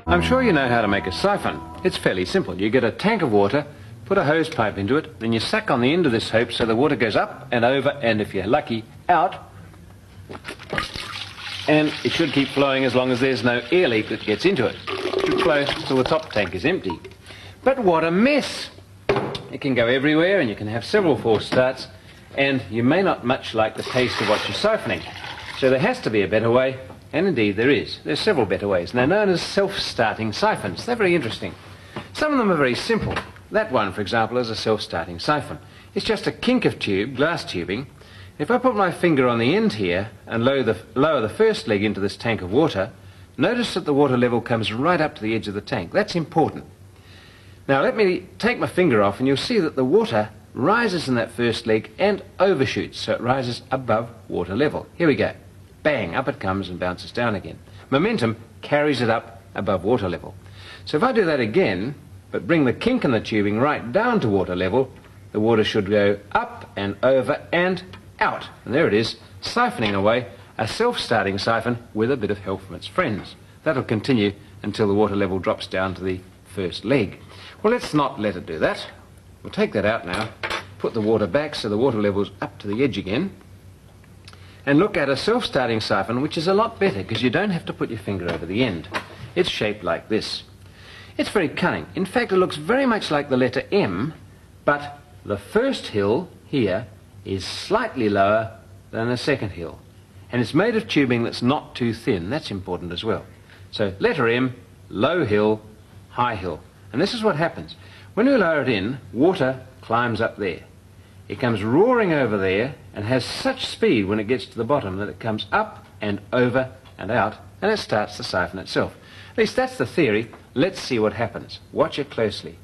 I'm sure you know how to make a siphon. It's fairly simple. You get a tank of water, put a hose pipe into it, then you suck on the end of this hoop so the water goes up and over, and if you're lucky, out. And it should keep flowing as long as there's no air leak that gets into it. It should flow till the top tank is empty. But what a mess! It can go everywhere and you can have several false starts, and you may not much like the taste of what you're siphoning. So there has to be a better way. And indeed there is. There's several better ways. And they're known as self-starting siphons. They're very interesting. Some of them are very simple. That one, for example, is a self-starting siphon. It's just a kink of tube, glass tubing. If I put my finger on the end here and lower the first leg into this tank of water, notice that the water level comes right up to the edge of the tank. That's important. Now let me take my finger off and you'll see that the water rises in that first leg and overshoots, so it rises above water level. Here we go. Bang, up it comes and bounces down again. Momentum carries it up above water level. So if I do that again, but bring the kink in the tubing right down to water level, the water should go up and over and out. And there it is, siphoning away, a self-starting siphon with a bit of help from its friends. That'll continue until the water level drops down to the first leg. Well, let's not let it do that. We'll take that out now, put the water back so the water level's up to the edge again, and look at a self-starting siphon, which is a lot better because you don't have to put your finger over the end. It's shaped like this. It's very cunning. In fact, it looks very much like the letter M, but the first hill here is slightly lower than the second hill. And it's made of tubing that's not too thin. That's important as well. So letter M, low hill, high hill. And this is what happens. When you lower it in, water climbs up there. It comes roaring over there and has such speed when it gets to the bottom that it comes up and over and out, and it starts the siphon itself. At least that's the theory. Let's see what happens. Watch it closely.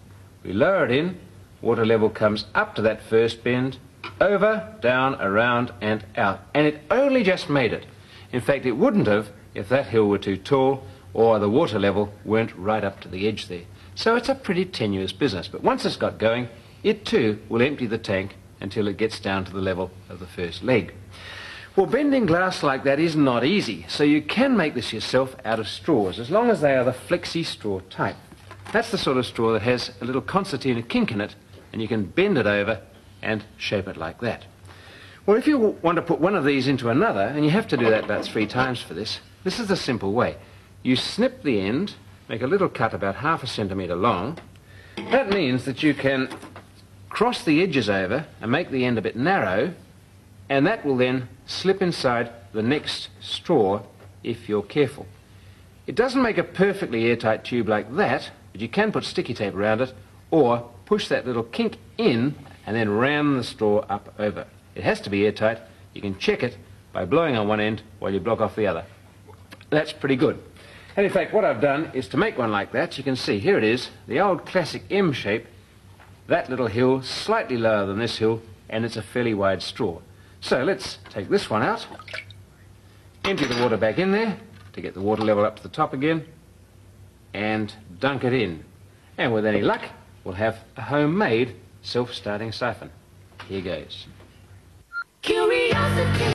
We lower it in, water level comes up to that first bend, over, down, around and out. And it only just made it. In fact, it wouldn't have if that hill were too tall or the water level weren't right up to the edge there. So it's a pretty tenuous business, but once it's got going, it too will empty the tank until it gets down to the level of the first leg. Well, bending glass like that is not easy, so you can make this yourself out of straws, as long as they are the flexi straw type. That's the sort of straw that has a little concertina kink in it, and you can bend it over and shape it like that. Well, if you want to put one of these into another, and you have to do that about 3 times for this, this is the simple way. You snip the end, make a little cut about 1/2 centimetre long. That means that you can cross the edges over and make the end a bit narrow, and that will then slip inside the next straw if you're careful. It doesn't make a perfectly airtight tube like that, but you can put sticky tape around it or push that little kink in and then ram the straw up over. It has to be airtight. You can check it by blowing on one end while you block off the other. That's pretty good. And in fact, what I've done is to make one like that. You can see, here it is, the old classic M shape. That little hill, slightly lower than this hill, and it's a fairly wide straw. So let's take this one out, empty the water back in there to get the water level up to the top again, and dunk it in. And with any luck, we'll have a homemade self-starting siphon. Here goes. Curiosity.